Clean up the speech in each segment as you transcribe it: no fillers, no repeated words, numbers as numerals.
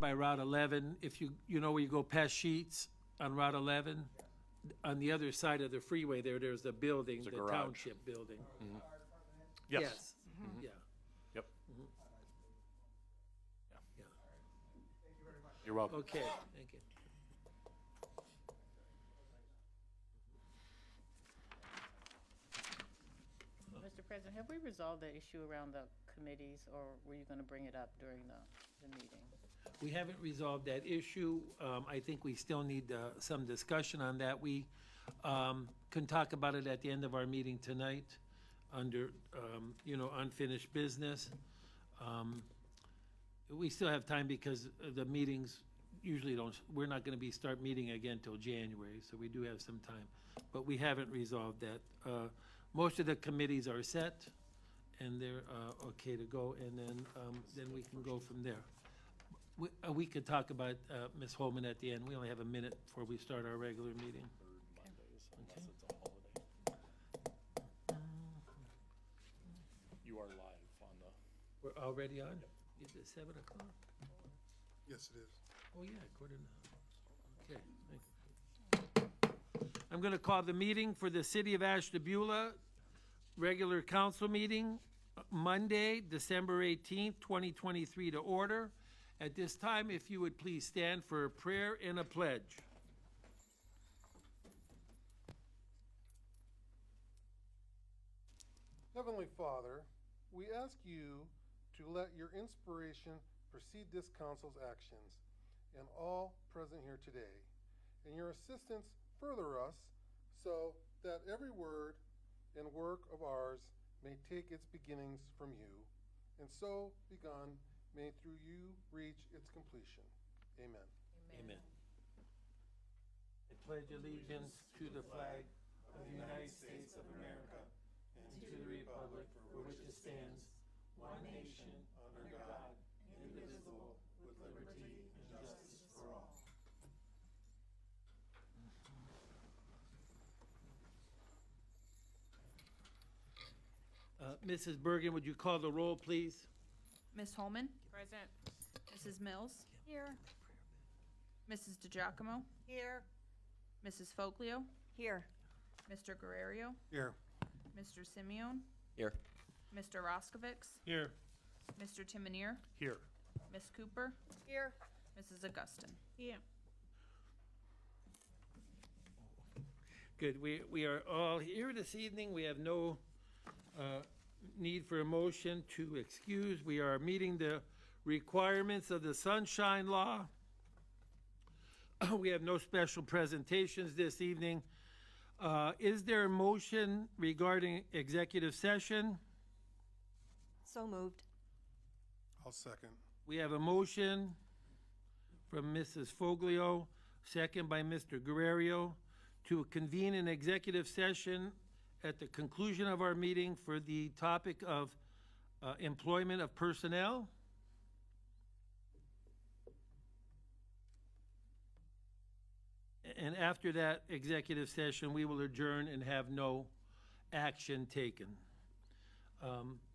by Route 11, if you know where you go past Sheets on Route 11, on the other side of the freeway there's the building, the garage. township building. Yes. Yeah. Yep. Yeah. You're welcome. Okay, thank you. Mr. President, have we resolved the issue around the committees, or were you going to bring it up during the meeting? We haven't resolved that issue. I think we still need some discussion on that. We can talk about it at the end of our meeting tonight under, unfinished business. We still have time because the meetings usually we're not going to start meeting again till January, so we do have some time. But we haven't resolved that. Most of the committees are set, and they're okay to go, and then we can go from there. We could talk about Ms. Holman at the end. We only have a minute before we start our regular meeting. Unless it's a holiday. You are live on the. We're already on? Is it 7 o'clock? Yes, it is. Oh, yeah, according to, okay. Thank you. I'm going to call the meeting for the City of Ashtabula, regular council meeting, Monday, December 18th, 2023, to order. At this time, if you would please stand for a prayer and a pledge. Heavenly Father, we ask you to let your inspiration precede this council's actions and all present here today, and your assistance further us so that every word and work of ours may take its beginnings from you, and so begun may through you reach its completion. Amen. Amen. I pledge allegiance to the flag of the United States of America and to the republic for which it stands, one nation, under God, indivisible, with liberty and justice for all. Mrs. Bergen, would you call the roll, please? Ms. Holman? Present. Mrs. Mills? Here. Mrs. DiGiacomo? Here. Mrs. Foglio? Here. Mr. Guerrero? Here. Mr. Simeon? Here. Mr. Roskovich? Here. Mr. Timonier? Here. Ms. Cooper? Here. Mrs. Augustin? Yeah. Good. We are all here this evening. We have no need for a motion to excuse. We are meeting the requirements of the Sunshine Law. We have no special presentations this evening. Is there a motion regarding executive session? So moved. I'll second. We have a motion from Mrs. Foglio, second by Mr. Guerrero, to convene an executive session at the conclusion of our meeting for the topic of employment of personnel. And after that executive session, we will adjourn and have no action taken.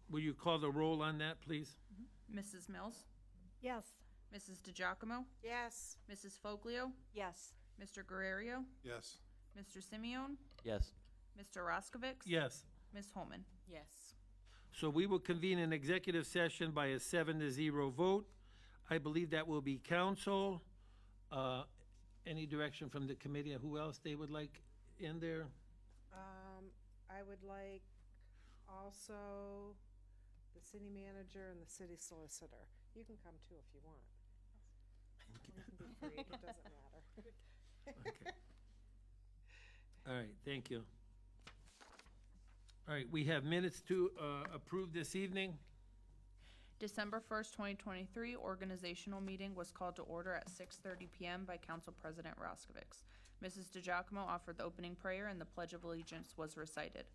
Will you call the roll on that, please? Mrs. Mills? Yes. Mrs. DiGiacomo? Yes. Mrs. Foglio? Yes. Mr. Guerrero? Yes. Mr. Simeon? Yes. Mr. Roskovich? Yes. Ms. Holman? Yes. So we will convene an executive session by a 7-0 vote. I believe that will be council. Any direction from the committee on who else they would like in there? I would like also the city manager and the city solicitor. You can come too if you want. Or you can be free, it doesn't matter. Okay. All right, thank you. All right, we have minutes to approve this evening. December 1st, 2023, organizational meeting was called to order at 6:30 p.m. by Council President Roskovich. Mrs. DiGiacomo offered the opening prayer and the Pledge of Allegiance was recited.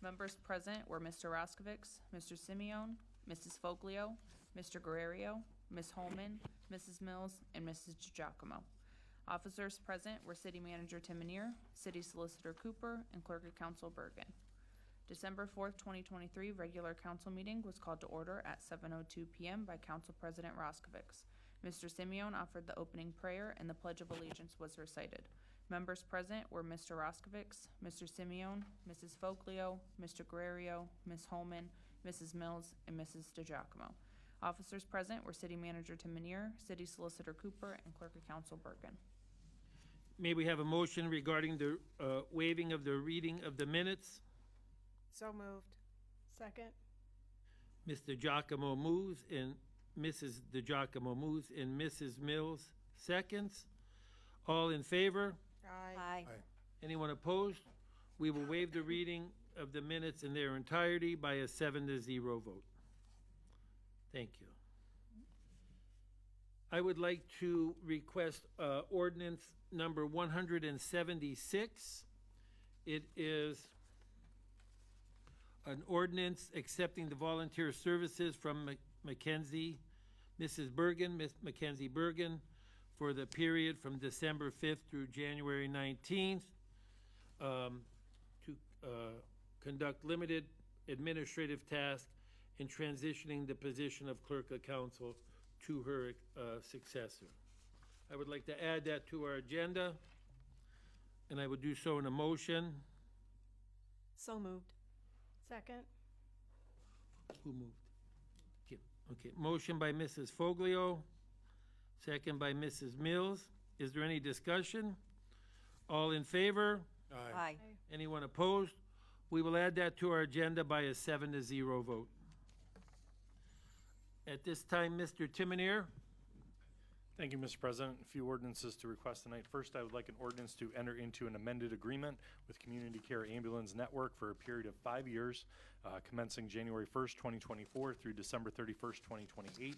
Members present were Mr. Roskovich, Mr. Simeon, Mrs. Foglio, Mr. Guerrero, Ms. Holman, Mrs. Mills, and Mrs. DiGiacomo. Officers present were City Manager Timonier, City Solicitor Cooper, and Clerk of Council Bergen. December 4th, 2023, regular council meeting was called to order at 7:02 p.m. by Council President Roskovich. Mr. Simeon offered the opening prayer, and the Pledge of Allegiance was recited. Members present were Mr. Roskovich, Mr. Simeon, Mrs. Foglio, Mr. Guerrero, Ms. Holman, Mrs. Mills, and Mrs. DeGiacomo. Officers present were City Manager Timonier, City Solicitor Cooper, and Clerk of Council Bergen. May we have a motion regarding the waiving of the reading of the minutes? So moved. Second. Mr. Giacomo moves and Mrs. DeGiacomo moves and Mrs. Mills seconds. All in favor? Aye. Aye. Anyone opposed? We will waive the reading of the minutes in their entirety by a 7-0 vote. Thank you. I would like to request ordinance number 176. It is an ordinance accepting the volunteer services from Mackenzie, Mrs. Bergen, Miss Mackenzie Bergen, for the period from December 5th through January 19th to conduct limited administrative tasks in transitioning the position of clerk of council to her successor. I would like to add that to our agenda, and I would do so in a motion. So moved. Second. Who moved? Okay, motion by Mrs. Foglio, second by Mrs. Mills. Is there any discussion? All in favor? Aye. Anyone opposed? We will add that to our agenda by a 7-0 vote. At this time, Mr. Timonier. Thank you, Mr. President. A few ordinances to request tonight. First, I would like an ordinance to enter into an amended agreement with Community Care Ambulance Network for a period of 5 years, commencing January 1st, 2024 through December 31st, 2028.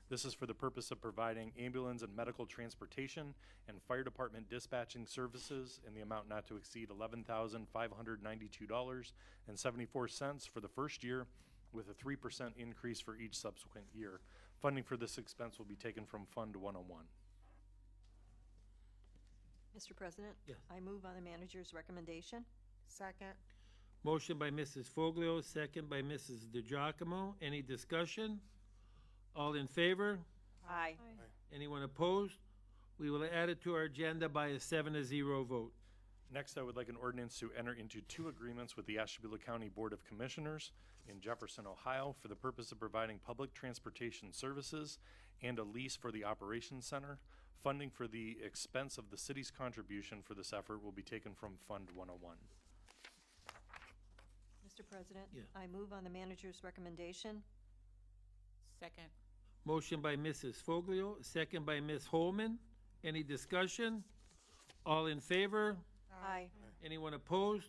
This is for the purpose of providing ambulance and medical transportation and fire department dispatching services in the amount not to exceed $11,592.74 for the first year, with a 3% increase for each subsequent year. Funding for this expense will be taken from Fund 101. Mr. President? Yes. I move on the manager's recommendation. Second. Motion by Mrs. Foglio, second by Mrs. DeGiacomo. Any discussion? All in favor? Aye. Anyone opposed? We will add it to our agenda by a 7-0 vote. Next, I would like an ordinance to enter into 2 agreements with the Ashtabula County Board of Commissioners in Jefferson, Ohio, for the purpose of providing public transportation services and a lease for the Operations Center. Funding for the expense of the city's contribution for this effort will be taken from Fund 101. Mr. President? Yeah. I move on the manager's recommendation. Second. Motion by Mrs. Foglio, second by Ms. Holman. Any discussion? All in favor? Aye. Anyone opposed?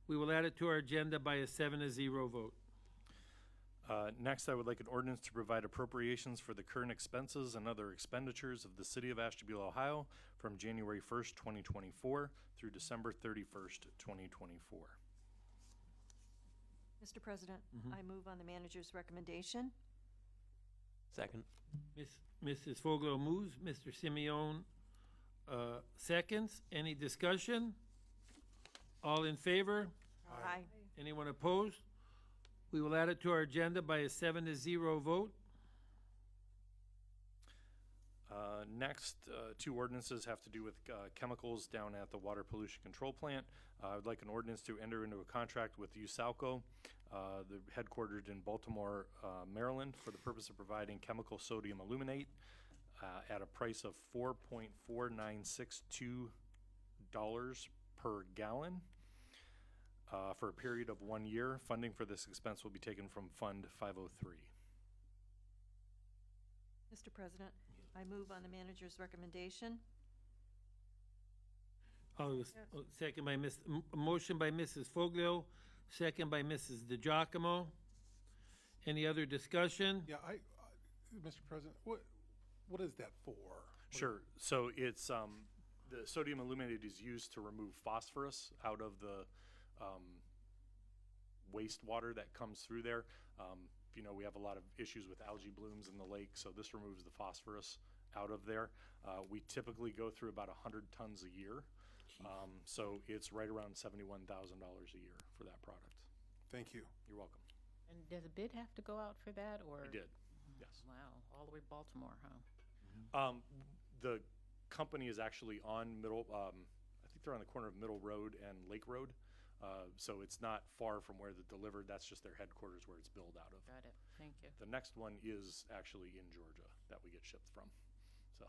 We will add it to our agenda by a 7-0 vote. Next, I would like an ordinance to provide appropriations for the current expenses and other expenditures of the city of Ashtabula, Ohio from January 1st, 2024 through December 31st, 2024. Mr. President? I move on the manager's recommendation. Second. Mrs. Foglio moves, Mr. Simeon seconds. Any discussion? All in favor? Aye. Anyone opposed? We will add it to our agenda by a 7-0 vote. Next, 2 ordinances have to do with chemicals down at the Water Pollution Control Plant. I would like an ordinance to enter into a contract with USALCO, the headquartered in Baltimore, Maryland, for the purpose of providing chemical sodium aluminate at a price of $4.4962 per gallon for a period of 1 year. Funding for this expense will be taken from Fund 503. Mr. President? I move on the manager's recommendation. Second by motion by Mrs. Foglio, second by Mrs. DeGiacomo. Any other discussion? Yeah, Mr. President, what is that for? Sure. So it's the sodium aluminate is used to remove phosphorus out of the wastewater that comes through there. You know, we have a lot of issues with algae blooms in the lake, so this removes the phosphorus out of there. We typically go through about 100 tons a year. So it's right around $71,000 a year for that product. Thank you. You're welcome. And does a bid have to go out for that, or? We did, yes. Wow, all the way to Baltimore, huh? The company is actually on I think they're on the corner of Middle Road and Lake Road. So it's not far from where they're delivered. That's just their headquarters where it's billed out of. Got it, thank you. The next one is actually in Georgia that we get shipped from. So,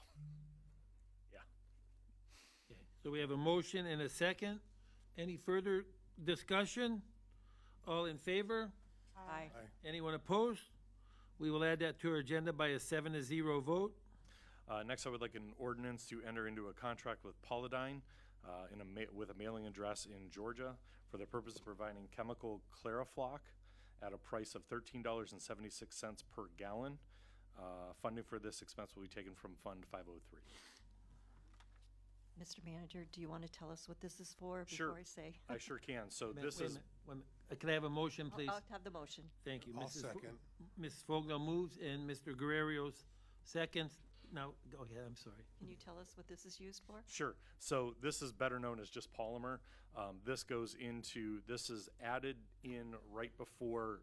yeah. Okay, so we have a motion and a second. Any further discussion? All in favor? Aye. Anyone opposed? We will add that to our agenda by a 7-0 vote. Next, I would like an ordinance to enter into a contract with Polydine with a mailing address in Georgia for the purpose of providing chemical Clarafloc at a price of $13.76 per gallon. Funding for this expense will be taken from Fund 503. Mr. Manager, do you want to tell us what this is for Sure. before I say? I sure can. So Wait a this minute, is, wait a minute. Can I have a motion, please? I'll have the motion. Thank you. I'll Mrs. second. Mrs. Fogel moves and Mr. Guerrero's seconds. Now, go ahead, I'm sorry. Can you tell us what this is used for? sure. So this is better known as just polymer. This is added in right before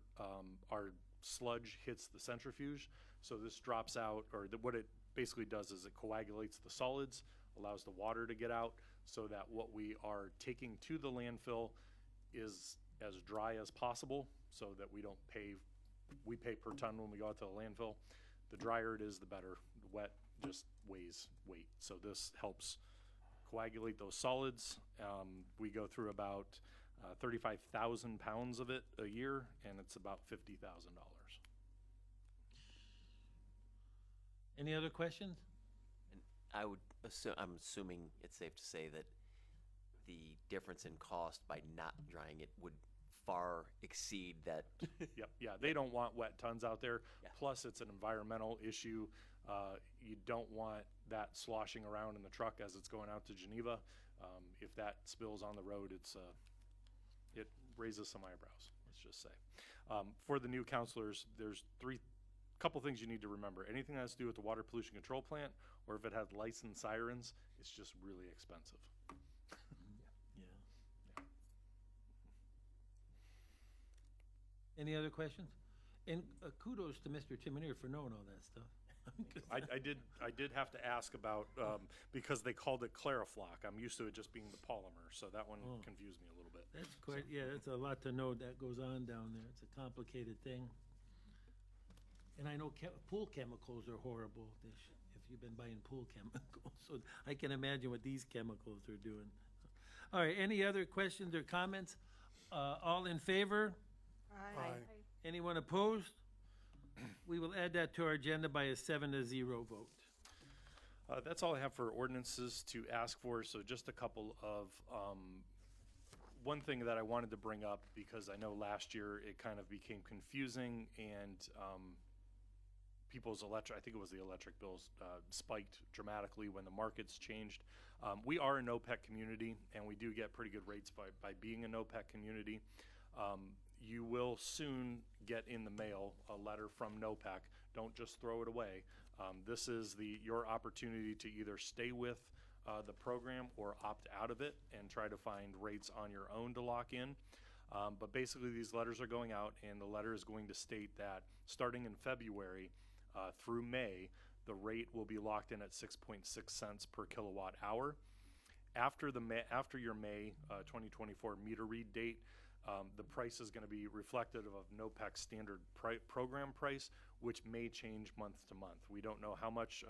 our sludge hits the centrifuge. So this drops out, what it basically does is it coagulates the solids, allows the water to get out, so that what we are taking to the landfill is as dry as possible, so that we pay per ton when we go out to the landfill. The drier it is, the better. Wet just weighs weight. So this helps coagulate those solids. We go through about 35,000 pounds of it a year, and it's about $50,000. Any other questions? And I'm assuming it's safe to say that the difference in cost by not drying it would far exceed that. Yep, yeah, they don't want wet tons out there. Yeah. Plus, it's an environmental issue. You don't want that sloshing around in the truck as it's going out to Geneva. If that spills on the road, it raises some eyebrows, let's just say. For the new counselors, there's couple things you need to remember. Anything that has to do with the water pollution control plant, or if it has licensed sirens, it's just really expensive. Yeah. Any other questions? And kudos to Mr. Timonier for knowing all that stuff. I did have to ask about, because they called it Clarafloc. I'm used to it just being the polymer, so that one Oh. confused me a little bit. That's quite, yeah, that's a lot to know that goes on down there. It's a complicated thing. And I know pool chemicals are horrible, if you've been buying pool chemicals. So I can imagine what these chemicals are doing. All right, any other questions or comments? All in favor? Aye. Anyone opposed? We will add that to our agenda by a 7-0 vote. That's all I have for ordinances to ask for, so just a couple of, one thing that I wanted to bring up, because I know last year it kind of became confusing, and people's I think it was the electric bills, spiked dramatically when the markets changed. We are a NOPEC community, and we do get pretty good rates by being a NOPEC community. You will soon get in the mail a letter from NOPEC. Don't just throw it away. This is your opportunity to either stay with the program or opt out of it and try to find rates on your own to lock in. But basically these letters are going out, and the letter is going to state that starting in February through May, the rate will be locked in at 6.6 cents per kilowatt hour. After your May 2024 meter read date, the price is going to be reflective of NOPEC's standard program price, which may change month to month. We don't know how much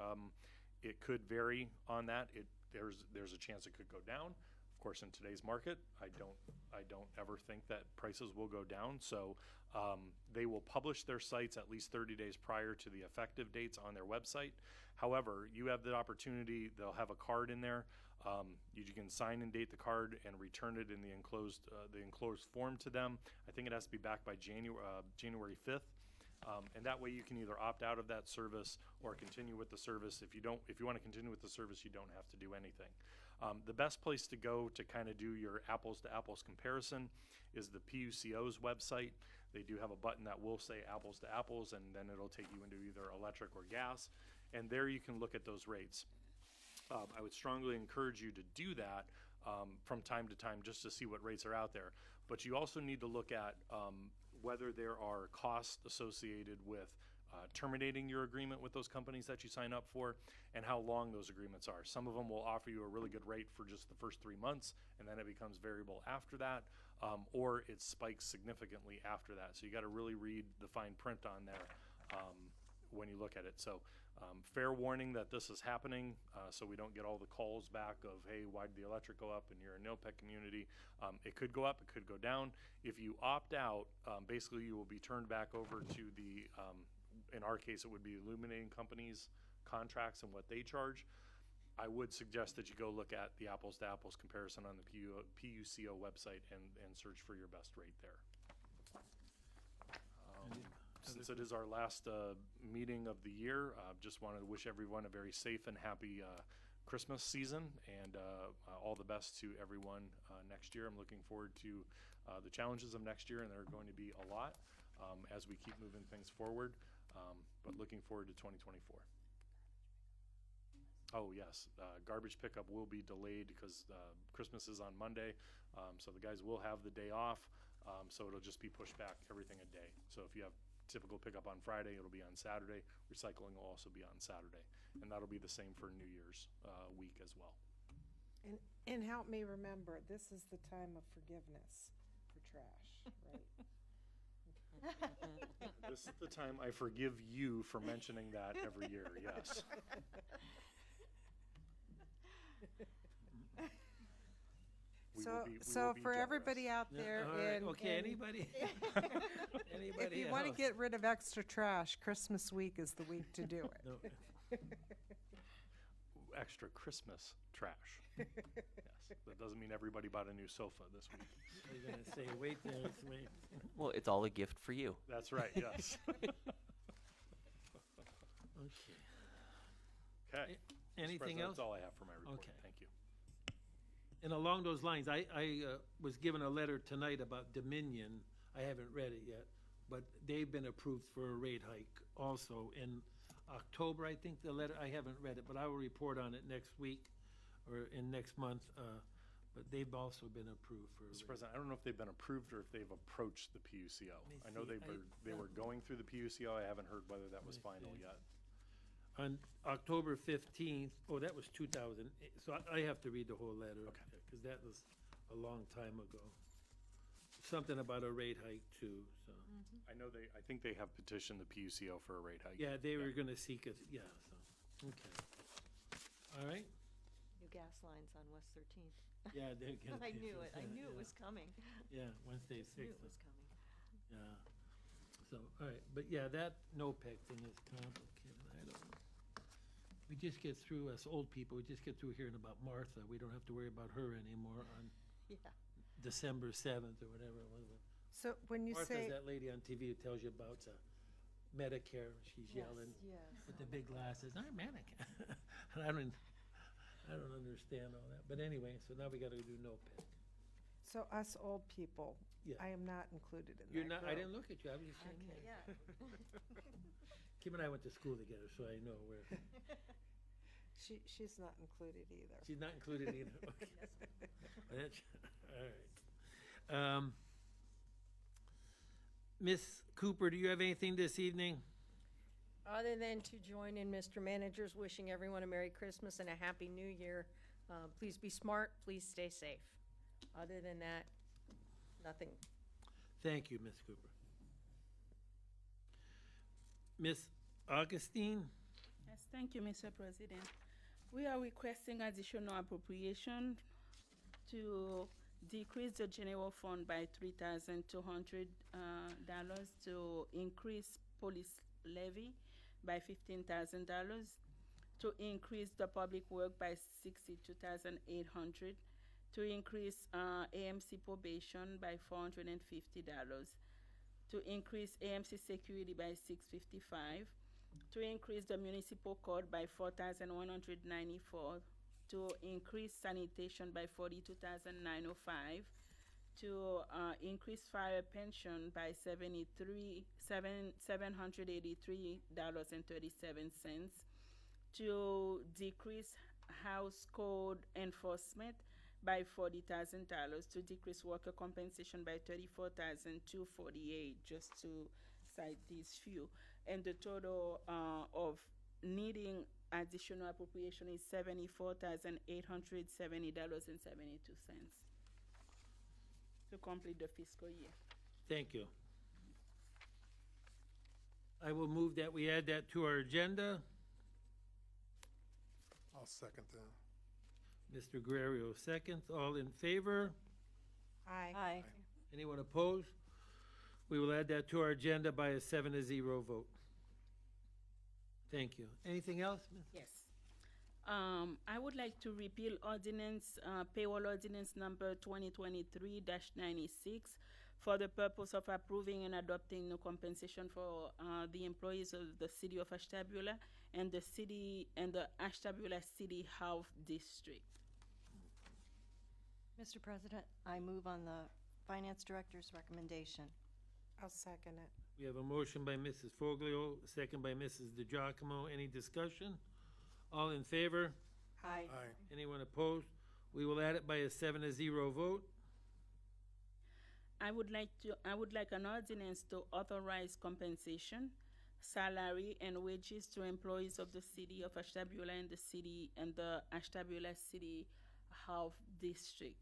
it could vary on that. There's a chance it could go down. Of course, in today's market, I don't ever think that prices will go down. So they will publish their sites at least 30 days prior to the effective dates on their website. However, you have the opportunity. They'll have a card in there. You can sign and date the card and return it in the enclosed form to them. I think it has to be back by January 5th. And that way you can either opt out of that service or continue with the service. If you want to continue with the service, you don't have to do anything. The best place to go to kind of do your apples to apples comparison is the PUCO's website. They do have a button that will say apples to apples, and then it'll take you into either electric or gas. And there you can look at those rates. I would strongly encourage you to do that from time to time just to see what rates are out there. But you also need to look at whether there are costs associated with terminating your agreement with those companies that you sign up for, and how long those agreements are. Some of them will offer you a really good rate for just the first 3 months, and then it becomes variable after that, or it spikes significantly after that. So you got to really read the fine print on there when you look at it. So fair warning that this is happening, so we don't get all the calls back of, hey, why did the electric go up and you're a NOPEC community? It could go up, it could go down. If you opt out, basically you will be turned back over to the, in our case, it would be illuminating companies' contracts and what they charge. I would suggest that you go look at the apples to apples comparison on the PUCO website and search for your best rate there. Since it is our last meeting of the year, just wanted to wish everyone a very safe and happy Christmas season, and all the best to everyone next year. I'm looking forward to the challenges of next year, and there are going to be a lot as we keep moving things forward, but looking forward to 2024. Oh, yes, garbage pickup will be delayed because Christmas is on Monday, so the guys will have the day off, so it'll just be pushed back everything a day. So if you have typical pickup on Friday, it'll be on Saturday. Recycling will also be on Saturday, and that'll be the same for New Year's week as well. And help me remember, this is the time of forgiveness for trash, right? This is the time I forgive you for mentioning that every year, yes. We will be So for generous. everybody out Yeah, there, all right, in- okay, in- anybody? if Anybody you want to else? get rid of extra trash, Christmas week is the week to do it. No. Extra Christmas trash. Yes, that doesn't mean everybody bought a new sofa this week. You're gonna say, wait there, wait. Well, it's all a gift for you. That's right, yes. Okay. Okay. Mr. Anything President, else? That's all I have for my report. Okay. Thank you. And along those lines, I was given a letter tonight about Dominion. I haven't read it yet, but they've been approved for a rate hike also in October, I think, the letter. I haven't read it, but I will report on it next week or in next month. But they've also been approved for a Mr. rate. President, I don't know if they've been approved or if they've approached the PUCO. me I know see. they were going through the PUCO. I haven't heard whether that was Let me final see. yet. On October 15th, oh, that was 2000, so I have to read the whole letter. Okay. Because that was a long time ago. Something about a rate hike too, so. I think they have petitioned the PUCO for a rate hike. Yeah, they were gonna seek it, yeah, so, okay. All right, New gas lines on West 13th. yeah, they're gonna. I knew it. I knew it was coming. Yeah, once they Knew fix it it, was coming. yeah. So, all right, but yeah, that NOPEC thing is complicated, I don't know. We just get through, us old people, we just get through hearing about Martha. We don't have to worry about her anymore on Yeah. December 7th or whatever it was. So when you say, Martha's that lady on TV who tells you about Medicare. She's yelling Yes. with the big glasses, I'm Medicare. And I don't understand all that. But anyway, so now we gotta do NOPEC. so us old people, Yeah. I am not included in that You're not, I group. didn't look at you, I was just saying. Okay, yeah. Kim and I went to school together, so I know where, She's not included either. she's not included either. Okay. That's- All right. Ms. Cooper, do you have anything this evening? Other than to join in Mr. Manager's wishing everyone a Merry Christmas and a Happy New Year, please be smart, please stay safe. Other than that, nothing. Thank you, Ms. Cooper. Ms. Augustine? Yes, thank you, Mr. President. We are requesting additional appropriation to decrease the general fund by $3,200 to increase police levy by $15,000, to increase the public work by $62,800, to increase AMC probation by $450, to increase AMC security by $655, to increase the municipal court by $4,194, to increase sanitation by $42,905, to increase fire pension by $783.37, to decrease house code enforcement by $40,000, to decrease worker compensation by $34,248, just to cite these few. and the total of needing additional appropriation is $74,870.72 to complete the fiscal year. Thank you. I will move that we add that to our agenda. I'll second that. Mr. Guerrero seconds. All in favor? Aye. Aye. Anyone opposed? We will add that to our agenda by a 7-0 vote. Thank you. Anything else, Ms.? Yes. I would like to repeal ordinance, payroll ordinance number 2023-96 for the purpose of approving and adopting no compensation for the employees of the city of Ashtabula and the Ashtabula City Health District. Mr. President, I move on the Finance Director's recommendation. I'll second it. We have a motion by Mrs. Foglio, a second by Mrs. DiGiacomo. Any discussion? All in favor? Aye. Aye. Anyone opposed? We will add it by a 7-0 vote. I would like an ordinance to authorize compensation, salary, and wages to employees of the city of Ashtabula and the Ashtabula City Health District.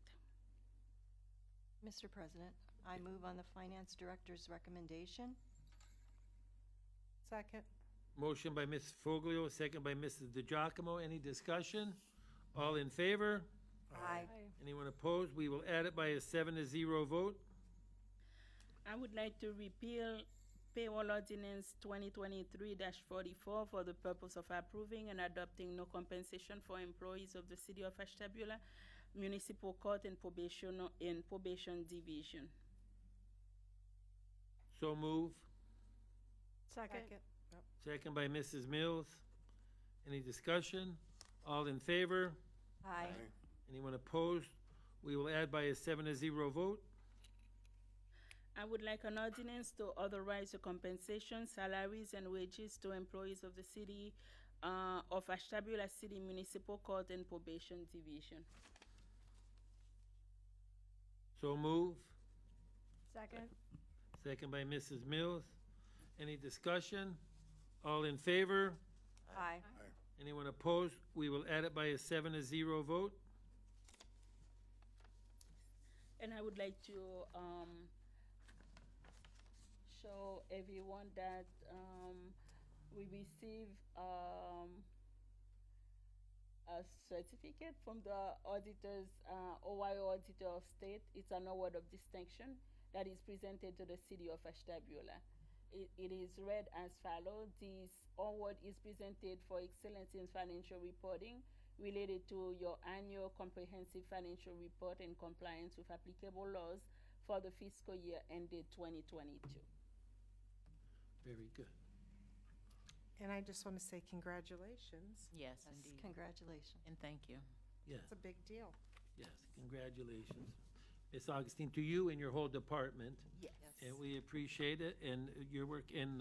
Mr. President, I move on the Finance Director's recommendation. Second. Motion by Mrs. Foglio, second by Mrs. DiGiacomo. Any discussion? All in favor? Aye. Anyone opposed? We will add it by a 7-0 vote. I would like to repeal payroll ordinance 2023-44 for the purpose of approving and adopting no compensation for employees of the city of Ashtabula Municipal Court and Probation Division. So move. Second. Second by Mrs. Mills. Any discussion? All in favor? Aye. Anyone opposed? We will add by a 7-0 vote. I would like an ordinance to authorize the compensation, salaries, and wages to employees of the city of Ashtabula City Municipal Court and Probation Division. So move. Second. Second by Mrs. Mills. Any discussion? All in favor? Aye. Anyone opposed? We will add it by a 7-0 vote. And I would like to show everyone that we received a certificate from the auditors, Ohio Auditor of State. It's an award of distinction that is presented to the city of Ashtabula. It is read as follows. This award is presented for excellence in financial reporting related to your annual comprehensive financial report and compliance with applicable laws for the fiscal year ended 2022. Very good. And I just want to say congratulations. Yes, Yes, indeed. congratulations. And thank you. Yes, It's a big deal. yes, congratulations. Ms. Augustine, to you and your whole department. Yes. And we appreciate it, and your work in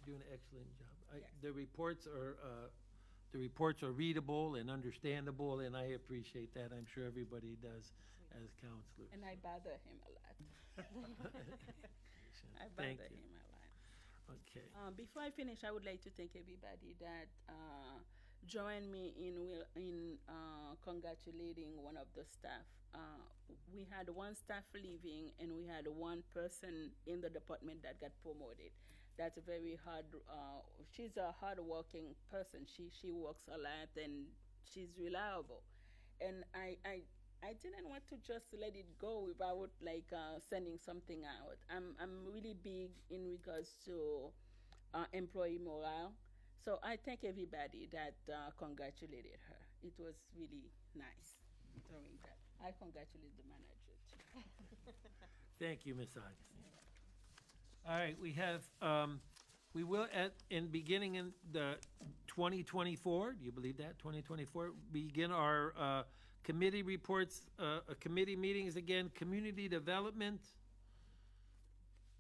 doing an excellent job. The reports are readable and understandable, and I appreciate that. I'm sure everybody does as counselors. And I bother him a lot. I Thank bother you. him a lot. Okay. Before I finish, I would like to thank everybody that joined me in congratulating one of the staff. We had one staff leaving, and we had one person in the department that got promoted. That's a very hard. She's a hard-working person. She works a lot, and she's reliable. And I didn't want to just let it go without sending something out. I'm really big in regards to employee morale. So I thank everybody that congratulated her. It was really nice doing that. I congratulate the manager too. Thank you, Ms. Augustine. All right, we have, we will beginning in the 2024, do you believe that, 2024, begin our committee reports, committee meetings again. Community development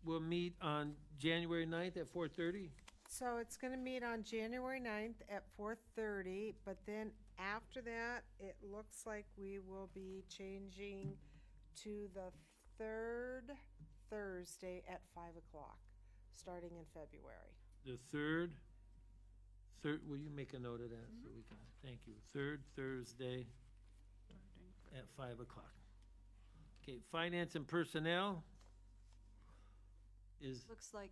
will meet on January 9th at 4:30. So it's going to meet on January 9th at 4:30, but then after that, it looks like we will be changing to the third Thursday at 5 o'clock. starting in February. The third, will you make a note of that so we can, thank you. Third Thursday at 5 o'clock. Okay, finance and personnel is Looks like,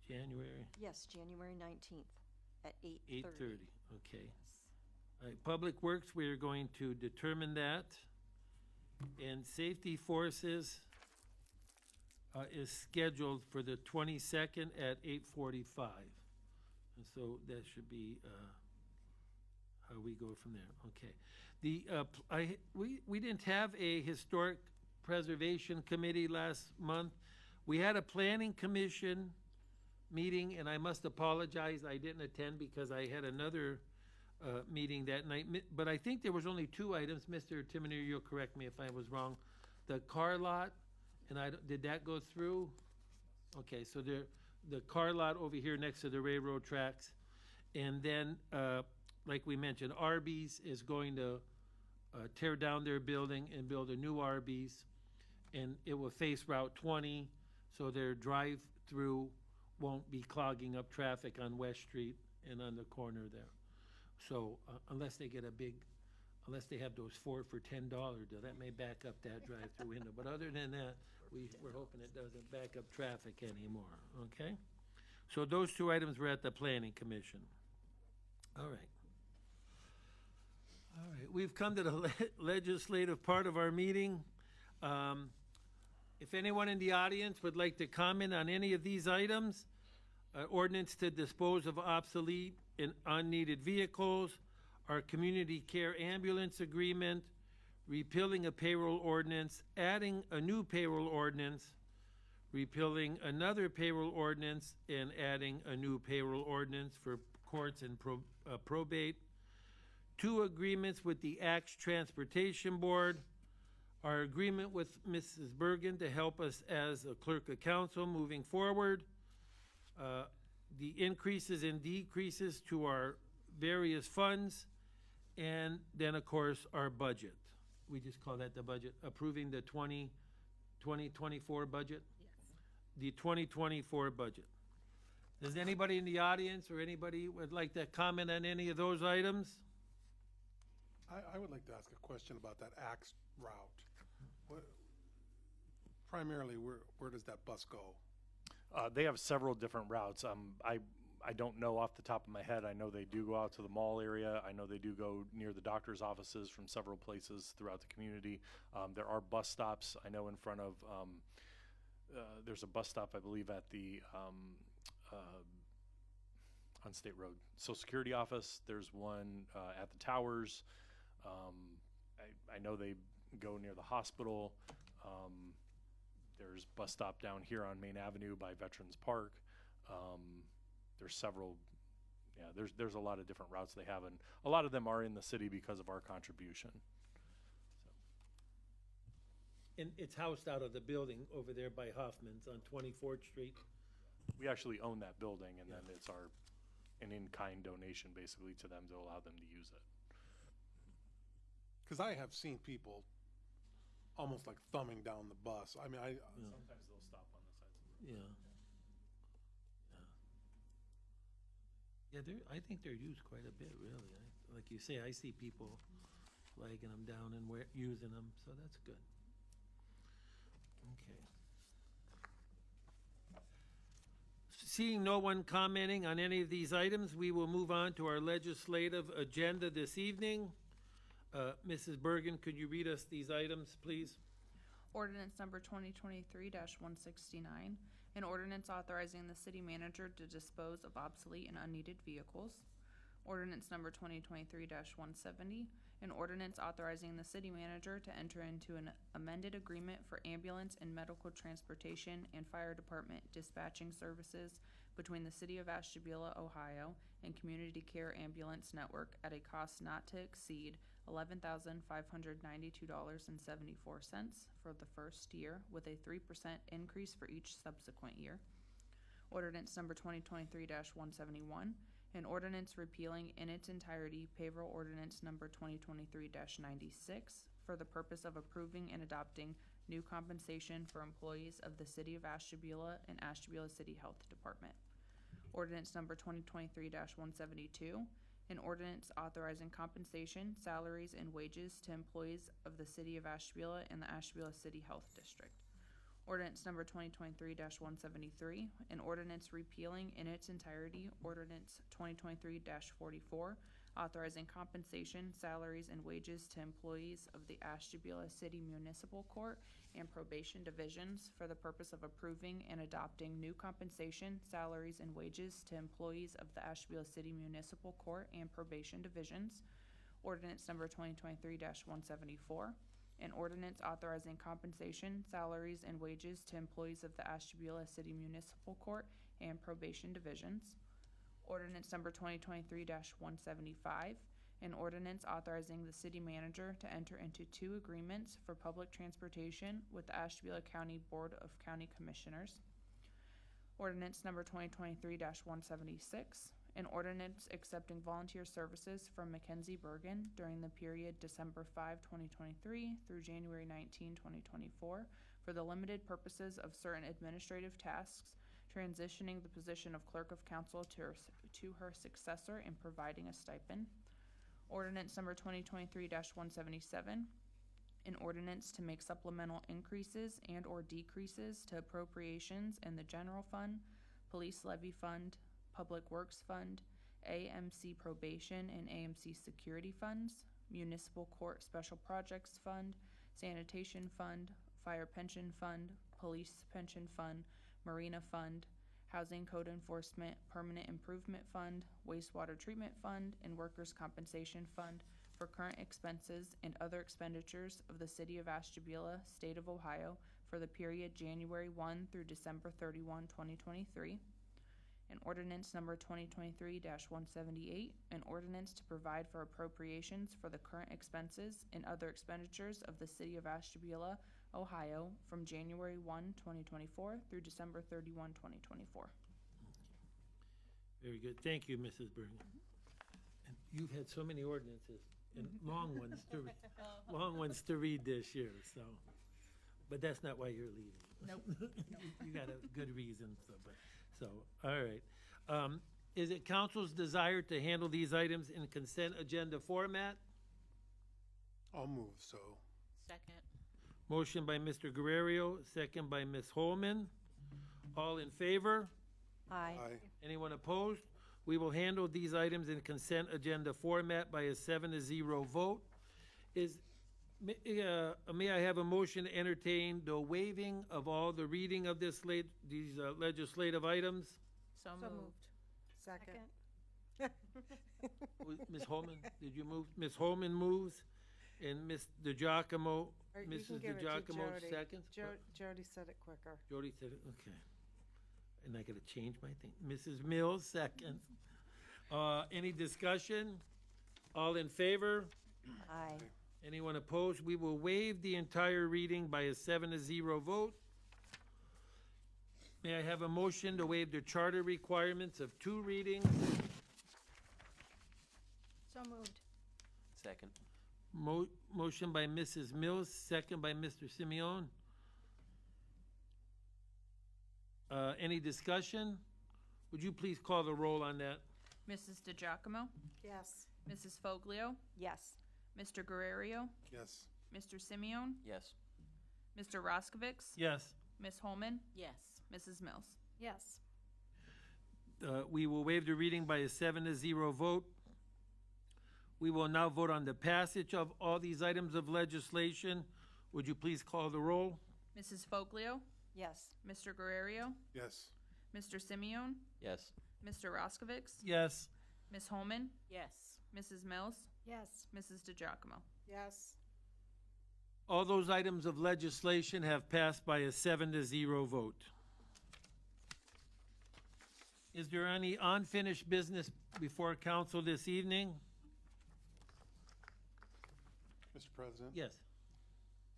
January yes, January 19th at 8:30. 8:30, okay. All right, Public Works, we are going to determine that. And Safety Forces is scheduled for the 22nd at 8:45. And so that should be how we go from there, okay. We didn't have a Historic Preservation Committee last month. We had a Planning Commission meeting, and I must apologize, I didn't attend because I had another meeting that night. But I think there was only two items. Mr. Timonier, you'll correct me if I was wrong. The car lot, and did that go through? Okay, so the car lot over here next to the railroad tracks. And then, like we mentioned, Arby's is going to tear down their building and build a new Arby's. And it will face Route 20, so their drive-through won't be clogging up traffic on West Street and on the corner there. So unless they have those 4 for $10 deal, that may back up that drive-through window. But other than that, we're hoping it doesn't back up traffic anymore, okay? So those two items were at the Planning Commission. All right. All right, we've come to the legislative part of our meeting. If anyone in the audience would like to comment on any of these items, ordinance to dispose of obsolete and unneeded vehicles, our community care ambulance agreement, repealing a payroll ordinance, adding a new payroll ordinance, repealing another payroll ordinance, and adding a new payroll ordinance for courts and probate, 2 agreements with the ACTS Transportation Board, our agreement with Mrs. Bergen to help us as a clerk of council moving forward, the increases and decreases to our various funds, and then, of course, our budget. We just call that the budget, approving the 2024 budget? Yes. The 2024 budget. Does anybody in the audience or anybody would like to comment on any of those items? I would like to ask a question about that Axe route. Primarily, where does that bus go? They have several different routes. I don't know off the top of my head. I know they do go out to the mall area. I know they do go near the doctor's offices from several places throughout the community. There are bus stops. I know in front of, there's a bus stop, I believe, at the on State Road Social Security office. There's one at the towers. I know they go near the hospital. There's bus stop down here on Main Avenue by Veterans Park. There's several, there's a lot of different routes they have, and a lot of them are in the city because of our contribution. And it's housed out of the building over there by Hoffman's on 24th Street. We actually own that building, and then it's an in-kind donation basically to them to allow them to use it. Because I have seen people almost like thumbing down the bus. I mean, Sometimes they'll stop on the sides of the road. Yeah, I think they're used quite a bit, really. Like you say, I see people flagging them down and using them, so that's good. Okay. Seeing no one commenting on any of these items, we will move on to our legislative agenda this evening. Mrs. Bergen, could you read us these items, please? Ordinance number 2023-169, an ordinance authorizing the city manager to dispose of obsolete and unneeded vehicles. Ordinance number 2023-170, an ordinance authorizing the city manager to enter into an amended agreement for ambulance and medical transportation and fire department dispatching services between the city of Ashtabula, Ohio, and Community Care Ambulance Network at a cost not to exceed $11,592.74 for the first year, with a 3% increase for each subsequent year. Ordinance number 2023-171, an ordinance repealing in its entirety payroll ordinance number 2023-96 for the purpose of approving and adopting new compensation for employees of the City of Ashtabula and Ashtabula City Health Department. Ordinance number 2023-172, an ordinance authorizing compensation, salaries, and wages to employees of the City of Ashtabula and the Ashtabula City Health District. Ordinance number 2023-173, an ordinance repealing in its entirety Ordinance 2023-44, authorizing compensation, salaries, and wages to employees of the Ashtabula City Municipal Court and Probation Divisions for the purpose of approving and adopting new compensation, salaries, and wages to employees of the Ashtabula City Municipal Court and Probation Divisions. Ordinance number 2023-174, an ordinance authorizing compensation, salaries, and wages to employees of the Ashtabula City Municipal Court and Probation Divisions. Ordinance number 2023-175, an ordinance authorizing the city manager to enter into 2 agreements for public transportation with the Ashtabula County Board of County Commissioners. Ordinance number 2023-176, an ordinance accepting volunteer services from Mackenzie Bergen during the period December 5, 2023 through January 19, 2024 for the limited purposes of certain administrative tasks, transitioning the position of clerk of council to her successor and providing a stipend. Ordinance number 2023-177, an ordinance to make supplemental increases and or decreases to appropriations in the general fund, police levy fund, public works fund, AMC probation and AMC security funds, municipal court special projects fund, sanitation fund, fire pension fund, police pension fund, marina fund, housing code enforcement, permanent improvement fund, wastewater treatment fund, and workers' compensation fund for current expenses and other expenditures of the City of Ashtabula, State of Ohio, for the period January 1 through December 31, 2023. And ordinance number 2023-178, an ordinance to provide for appropriations for the current expenses and other expenditures of the City of Ashtabula, Ohio, from January 1, 2024 through December 31, 2024. Very good. Thank you, Mrs. Bergen. And you've had so many ordinances and long ones to read this year, so. But that's not why you're leaving. Nope. You got a good reason, all right. Is it council's desire to handle these items in consent agenda format? I'll move so. Second. Motion by Mr. Guerrero, second by Ms. Holman. All in favor? Aye. Aye. Anyone opposed? We will handle these items in consent agenda format by a 7-0 vote. May I have a motion to entertain the waiving of all the reading of these legislative items? So So moved. moved. Second. Ms. Holman, did you move? Ms. Holman moves, and Ms. DeGiacomo, Or you Mrs. can give it to DeGiacomo Jody. seconds? Jody said it quicker. Jody said it, okay. And I gotta change my thing. Mrs. Mills, seconds. Any discussion? All in favor? Aye. Anyone opposed? We will waive the entire reading by a 7-0 vote. May I have a motion to waive the charter requirements of 2 readings? So moved. Second. Motion by Mrs. Mills, second by Mr. Simeon. Any discussion? Would you please call the roll on that? Mrs. DeGiacomo, Yes. Mrs. Foglio, Yes. Mr. Guerrero, Yes. Mr. Simeon, Yes. Mr. Roskovich, Yes. Ms. Holman, Yes. Mrs. Mills. Yes. We will waive the reading by a 7-0 vote. We will now vote on the passage of all these items of legislation. Would you please call the roll? Mrs. Foglio, Yes. Mr. Guerrero, Yes. Mr. Simeon, Yes. Mr. Roskovich, Yes. Ms. Holman, Yes. Mrs. Mills, Yes. Mrs. DeGiacomo. Yes. All those items of legislation have passed by a 7-0 vote. Is there any unfinished business before council this evening? Mr. President? Yes.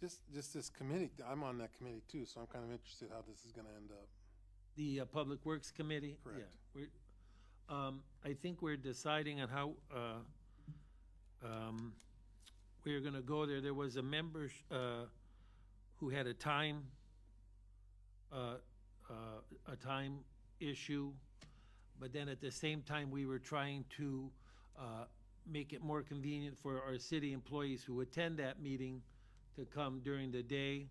Just this committee, I'm on that committee too, so I'm kind of interested how this is gonna end up. The Public Works Committee? Correct. Yeah, I think we're deciding on how, we were gonna go there. There was a member, who had a time issue, but then at the same time, we were trying to make it more convenient for our city employees who attend that meeting to come during the day.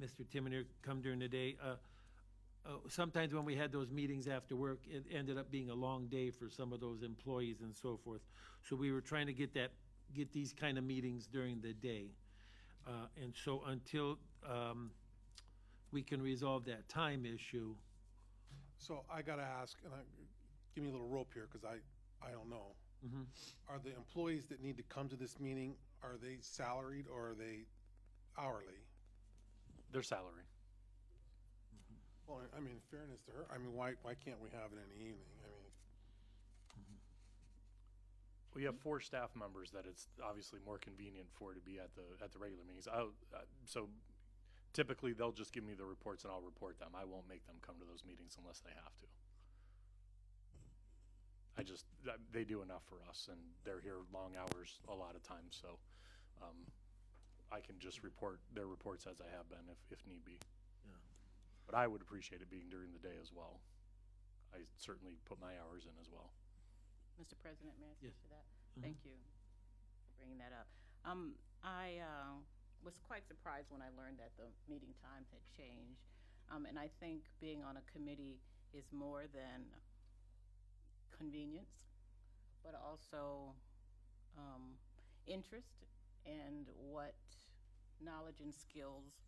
Mr. Timonier come during the day. Sometimes when we had those meetings after work, it ended up being a long day for some of those employees and so forth. So we were trying to get these kind of meetings during the day. And so until we can resolve that time issue. So I gotta ask, and give me a little rope here, because I don't know. Are the employees that need to come to this meeting, are they salaried or are they hourly? Their salary. Well, I mean, in fairness to her, I mean, why can't we have it in the evening? I mean, We have 4 staff members that it's obviously more convenient for to be at the regular meetings. So typically, they'll just give me the reports and I'll report them. I won't make them come to those meetings unless they have to. They do enough for us, and they're here long hours a lot of times, so I can just report their reports as I have been if need be. Yeah. But I would appreciate it being during the day as well. I certainly put my hours in as well. Mr. President, may I speak Yes. to that? Thank you for bringing that up. I was quite surprised when I learned that the meeting times had changed. And I think being on a committee is more than convenience, but also interest and what knowledge and skills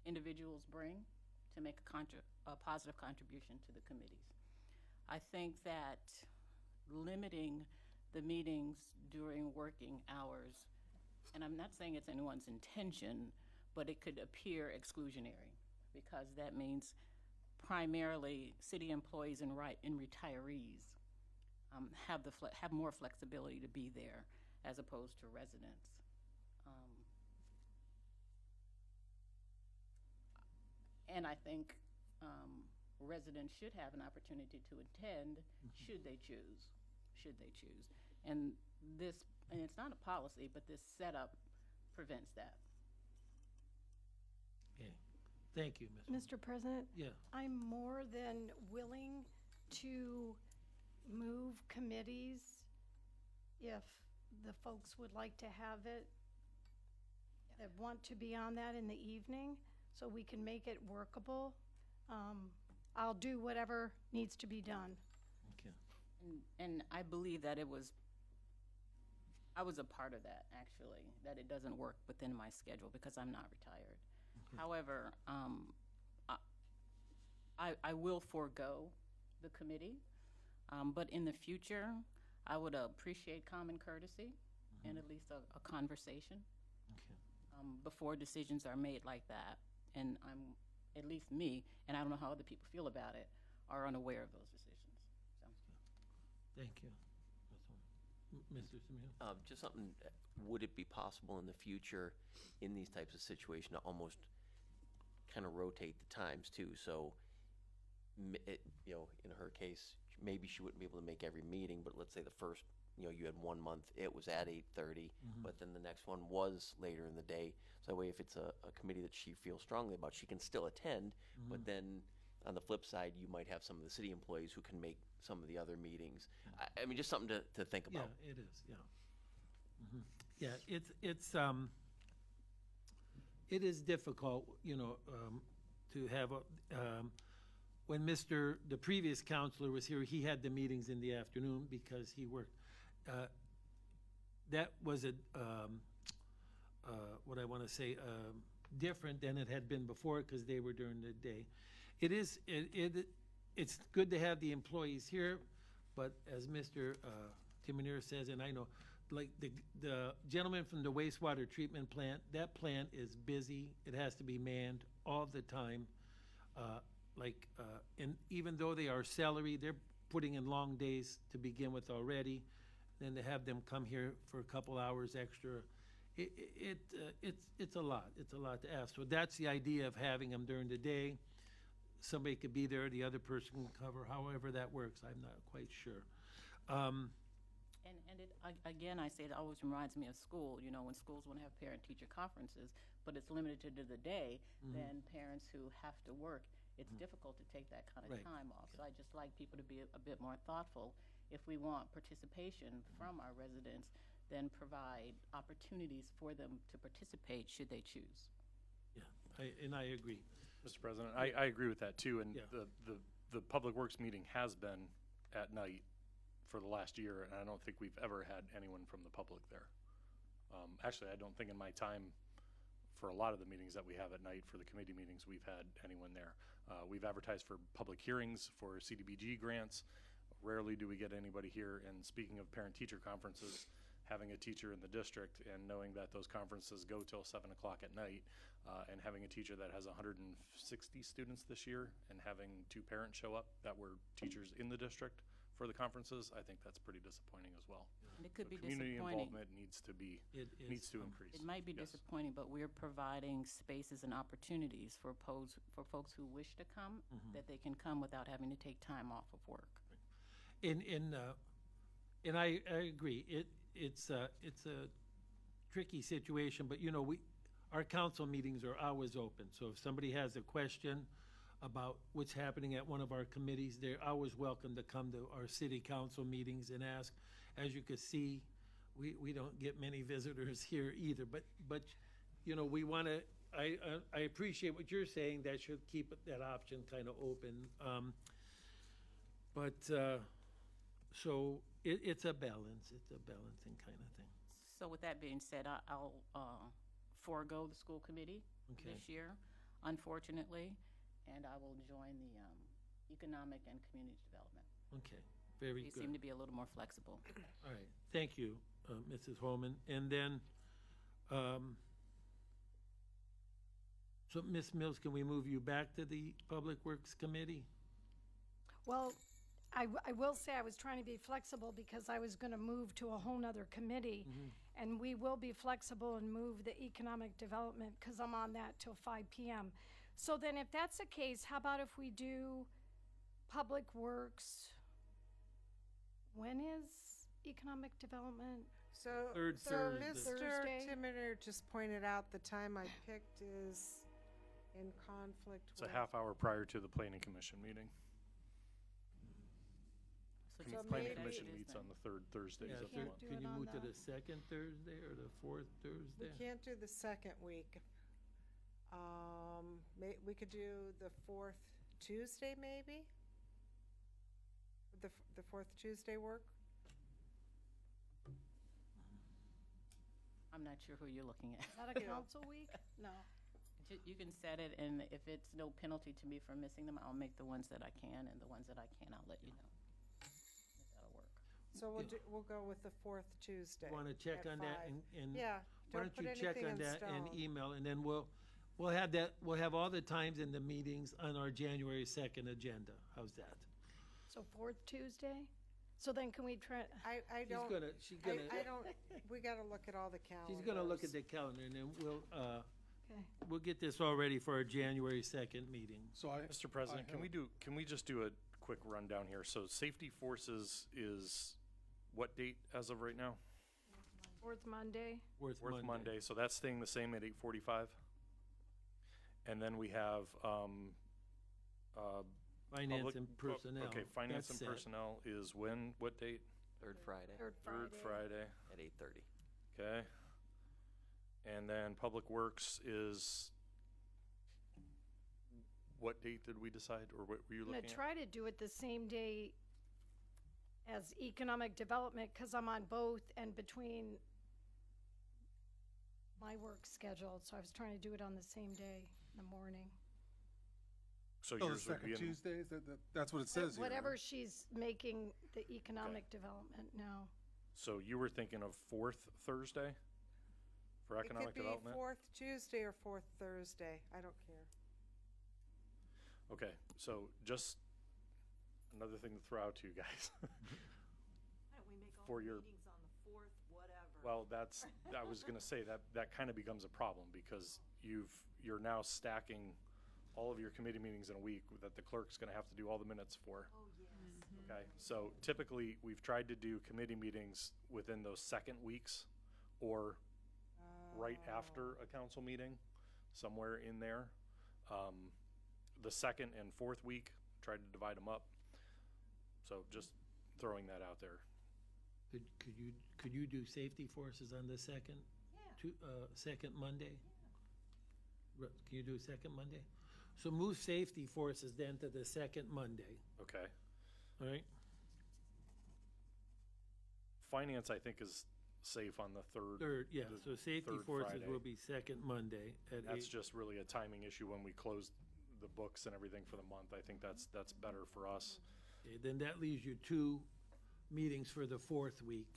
individuals bring to make a positive contribution to the committees. I think that limiting the meetings during working hours, and I'm not saying it's anyone's intention, but it could appear exclusionary, because that means primarily city employees and retirees have more flexibility to be there as opposed to residents. And I think residents should have an opportunity to attend, should they choose. And it's not a policy, but this setup prevents that. Okay, thank you, Ms. Mr. President, Yeah, I'm more than willing to move committees if the folks would like to have it, that want to be on that in the evening, so we can make it workable. I'll do whatever needs to be done. okay. And I believe that I was a part of that, actually, that it doesn't work within my schedule because I'm not retired. However, I will forego the committee, but in the future, I would appreciate common courtesy and at least a conversation Okay. before decisions are made like that. And at least me, and I don't know how other people feel about it, are unaware of those decisions. So. Thank you. Mr. Simeon? Just something, would it be possible in the future, in these types of situations, to almost kind of rotate the times too? So, in her case, maybe she wouldn't be able to make every meeting, but let's say the first, you had 1 month, it was at 8:30, but then the next one was later in the day. So that way, if it's a committee that she feels strongly about, she can still attend, but then on the flip side, you might have some of the city employees who can make some of the other meetings. I mean, just something to think Yeah, about. it is, yeah. Yeah, it is difficult, to have, when the previous counselor was here, he had the meetings in the afternoon because he worked. That was what I want to say, different than it had been before because they were during the day. It's good to have the employees here, but as Mr. Timonier says, and I know, like the gentleman from the wastewater treatment plant, that plant is busy. It has to be manned all the time. And even though they are salary, they're putting in long days to begin with already. Then to have them come here for a couple hours extra, it's a lot. It's a lot to ask. So that's the idea of having them during the day. Somebody could be there, the other person can cover, however that works, I'm not quite sure. And it Again, I say it always reminds me of school, you know, when schools want to have parent-teacher conferences, but it's limited to the day, then parents who have to work, it's difficult to take that kind of Right. time off. So I just like people to be a bit more thoughtful. If we want participation from our residents, then provide opportunities for them to participate should they choose. Yeah, and I agree. Mr. President, I agree with that too, and Yeah. the Public Works meeting has been at night for the last year, and I don't think we've ever had anyone from the public there. Actually, I don't think in my time, for a lot of the meetings that we have at night, for the committee meetings, we've had anyone there. We've advertised for public hearings for CDBG grants. Rarely do we get anybody here, and speaking of parent-teacher conferences, having a teacher in the district and knowing that those conferences go till 7 o'clock at night, and having a teacher that has 160 students this year and having 2 parents show up that were teachers in the district for the conferences, I think that's pretty disposing as well. And it could So be community disappointing. involvement needs to be, It is, needs to increase. It might be Yes. disappointing, but we're providing spaces and opportunities for folks who wish to come, that they can come without having to take time off of work. And I agree. It's a tricky situation, but you know, our council meetings are always open. So if somebody has a question about what's happening at one of our committees, they're always welcome to come to our city council meetings and ask. As you can see, we don't get many visitors here either, but you know, we want to, I appreciate what you're saying, that should keep that option kind of open. So it's a balance, it's a balancing kind of thing. So with that being said, I'll forego the school committee Okay. this year, unfortunately, and I will join the economic and community development. Okay, very They good. seem to be a little more flexible. All right, thank you, Mrs. Holman. And then, so Ms. Mills, can we move you back to the Public Works Committee? Well, I will say I was trying to be flexible because I was going to move to a whole nother committee. And we will be flexible and move the economic development because I'm on that till 5 PM. So then if that's the case, how about if we do Public Works? When is economic development? So, Third so Thursday. Mr. Thursday? Timmer just pointed out the time I picked is in conflict It's a with. half hour prior to the planning commission meeting. So So just Planning leave it as commission it is meets then. on the 3rd Thursdays Yeah, of the can't month. do Can it you on move to the- the second Thursday or the fourth We Thursday? can't do the second week. We could do the 4th Tuesday, maybe? Would the 4th Tuesday work? I'm not sure who you're looking at. Is that a council week? No. You can set it, and if it's no penalty to me for missing them, I'll make the ones that I can, and the ones that I can't, I'll let you know. If that'll work. So we'll go with the 4th Tuesday. Want to check at on that 5. and Yeah, why don't don't put you check anything on in that and stone. email, and then we'll have that, we'll have all the times in the meetings on our January 2nd agenda. How's that? So 4th Tuesday? So then can we try, I She's don't, gonna, I don't, we gotta look at all the calendars. she's gonna look at the calendar, and then okay. we'll get this all ready for our January 2nd meeting. So I. Mr. President, I have- can we just do a quick rundown here? So Safety Forces is what date as of right now? 4th Monday? Fourth Fourth Monday, so that's staying the same at 8:45? And then we have, Finance public- and personnel. Okay, finance That's and set. personnel is when, what date? 3rd Friday Third Third Friday, at 8:30. okay. And then Public Works is, what date did we decide, or what were you I'm looking gonna at? try to do it the same day as economic development, because I'm on both and between my work schedule, so I was trying to do it on the same day in the morning. So Oh, the yours would be second in, Tuesdays, that's what it says here. Whatever she's making the economic development now. so you were thinking of 4th Thursday for economic development? It could be 4th Tuesday or 4th Thursday, I don't care. Okay, so just another thing to throw out to you guys. Why don't we make all For the your- meetings on the 4th, whatever? Well, I was gonna say, that kind of becomes a problem, because you're now stacking all of your committee meetings in a week that the clerk's gonna have to do all the minutes for. Oh, yes. Okay, so typically, we've tried to do committee meetings within those second weeks or right after a council meeting, somewhere in there. The second and fourth week, tried to divide them up. So just throwing that out there. Could you do safety forces on the second? Second Monday? Can you do second Monday? So move safety forces then to the second Monday, Okay. all right? Finance, I think, is safe on the third. Third, yeah, the so safety third forces Friday. will be second Monday at That's 8. just really a timing issue when we close the books and everything for the month. I think that's better for us. Okay, then that leaves you 2 meetings for the fourth week,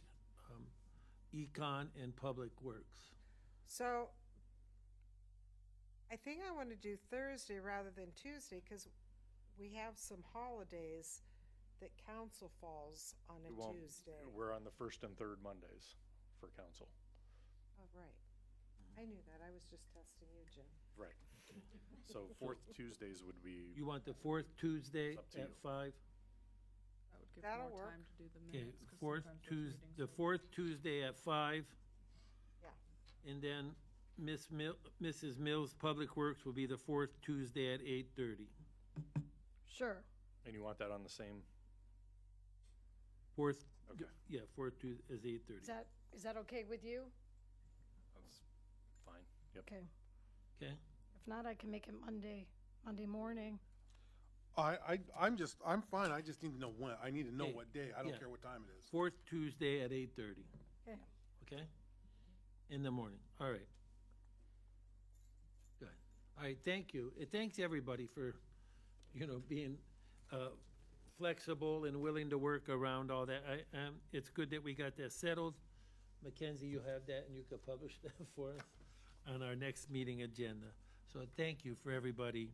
Econ and Public Works. So I think I want to do Thursday rather than Tuesday because we have some holidays that council falls on a We won't- Tuesday. We're on the first and third Mondays for council. Oh, right. I knew that. I was just testing you, Jim. Right. So fourth Tuesdays would be, You want the fourth Tuesday It's up to at you. 5? That would give That'll more work. time to do the Okay, minutes, 'cause sometimes those meetings the are- fourth Tuesday at 5. Yeah. And then Mrs. Mills' Public Works will be the fourth Tuesday at 8:30. Sure. and you want that on the same, Fourth, okay, yeah, fourth Tuesday is 8:30. Is that okay with you? that's fine, yep. Okay. Okay, If not, I can make it Monday morning. I'm fine, I just need to know when, I need to know Okay, what day, I don't yeah. care what time it is. fourth Tuesday at 8:30, Okay. okay? In the morning, all right. Good. All right, thank you. Thanks, everybody, for, being flexible and willing to work around all that. It's good that we got that settled. Mackenzie, you have that, and you can publish that for us on our next meeting agenda. So thank you for everybody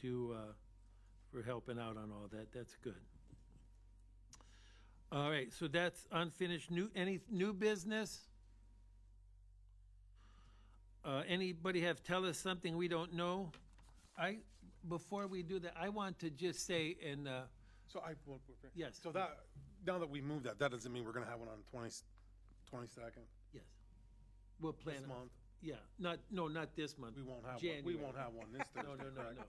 for helping out on all that. That's good. All right, so that's unfinished. Any new business? Anybody tell us something we don't know? Before we do that, I want to just say, So yes. So that, now that we moved that doesn't mean we're gonna have one on the 22nd yes, we'll plan. this month? Yeah, not this month. We won't have one, January. we won't have one this Thursday, No, correct? no.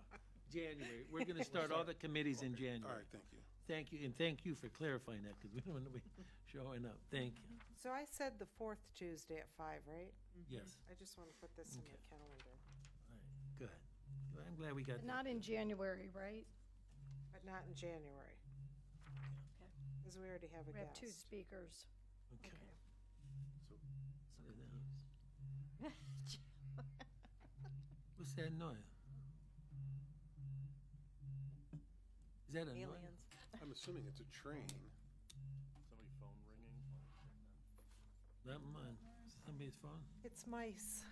January. We're gonna start all the committees in January. All right, thank you. Thank you, and thank you for clarifying that, because we don't want to be showing up. Thank you. So I said the fourth Tuesday at 5, right? Yes, I just want to put this in my Okay. calendar, all right, good. Well, I'm glad we got that. Not in January, right? but not in January. Because we already have a We have 2 guest. speakers. Okay. Okay. What's that noise? Is that a noise? Aliens. I'm assuming it's a train. Somebody phone ringing? Not mine. Somebody's phone? It's mice.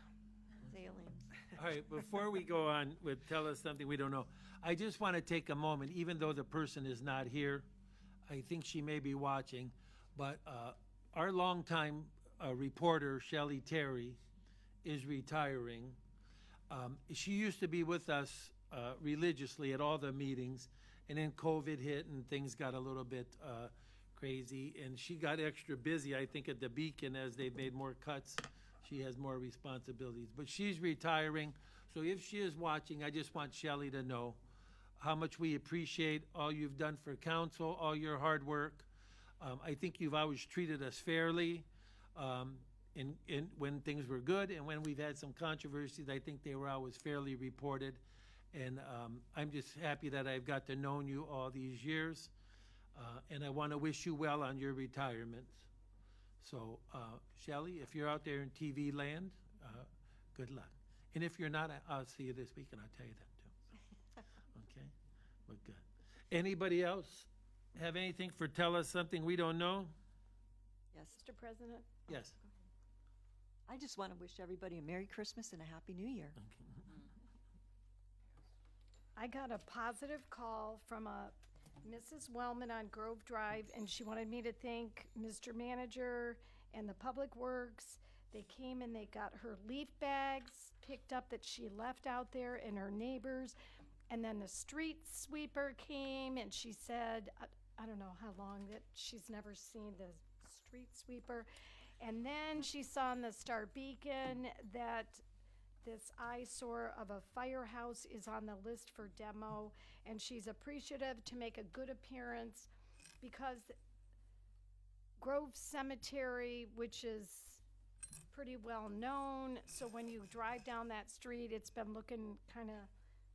It's aliens. All right, before we go on with tell us something we don't know, I just want to take a moment, even though the person is not here, I think she may be watching, but our longtime reporter, Shelley Terry, is retiring. She used to be with us religiously at all the meetings, and then COVID hit and things got a little bit crazy, and she got extra busy, I think, at the Beacon as they made more cuts. She has more responsibilities, but she's retiring. So if she is watching, I just want Shelley to know how much we appreciate all you've done for council, all your hard work. I think you've always treated us fairly when things were good, and when we've had some controversies, I think they were always fairly reported. And I'm just happy that I've got to know you all these years, and I want to wish you well on your retirement. So, Shelley, if you're out there in TV land, good luck. And if you're not, I'll see you this week, and I'll tell you that too. Okay? Well, good. Anybody else have anything for tell us something we don't know? Yes. Mr. President? Yes. I just want to wish everybody a Merry Christmas and a Happy New Year. I got a positive call from a Mrs. Wellman on Grove Drive, and she wanted me to thank Mr. Manager and the Public Works. They came and they got her leaf bags picked up that she left out there, and her neighbors. And then the street sweeper came and she said, I don't know how long, that she's never seen the street sweeper. And then she saw in the Star Beacon that this eyesore of a firehouse is on the list for demo, and she's appreciative to make a good appearance because Grove Cemetery, which is pretty well known, so when you drive down that street, it's been looking kind of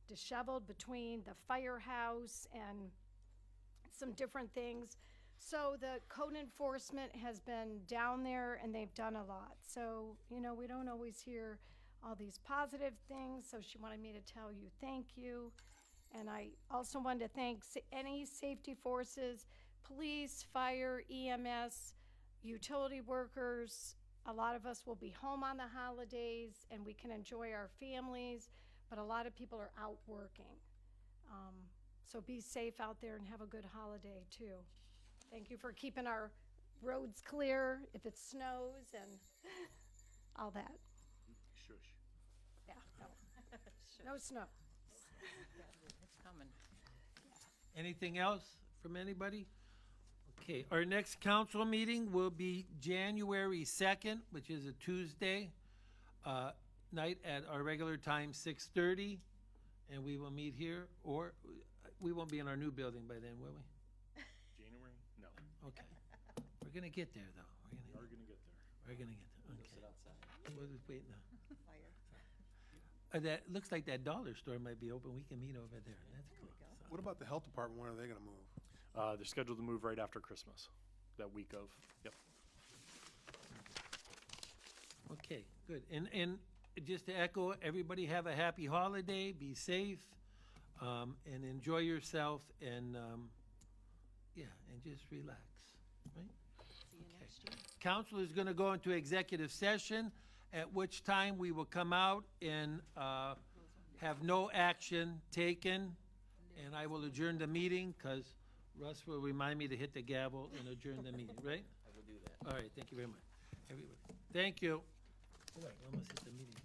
disheveled between the firehouse and some different things. So the code enforcement has been down there and they've done a lot. So, you know, we don't always hear all these positive things, so she wanted me to tell you thank you. And I also wanted to thank any safety forces, police, fire, EMS, utility workers. A lot of us will be home on the holidays and we can enjoy our families, but a lot of people are out working. So be safe out there and have a good holiday too. Thank you for keeping our roads clear if it snows and all that. Shush. Yeah, no snow. It's coming. Anything else from anybody? Okay, our next council meeting will be January 2nd, which is a Tuesday night at our regular time, 6:30. And we will meet here, or we won't be in our new building by then, will we? January? No. Okay. We're gonna get there, though. We are gonna get there. We're gonna get there, okay. Sit outside. We'll just wait now. Fire. That, looks like that dollar store might be open. We can meet over there. That's cool. What about the health department? When are they gonna move? They're scheduled to move right after Christmas, that week of. Yep. Okay, good. And just to echo, everybody have a happy holiday, be safe, and enjoy yourself, and, yeah, and just relax, right? See you next year. Council is gonna go into executive session, at which time we will come out and, have no action taken, and I will adjourn the meeting, because Russ will remind me to hit the gavel and adjourn the meeting, right? I will do that. All right, thank you very much, everybody. Thank you. Oh, wait, I almost hit the meeting.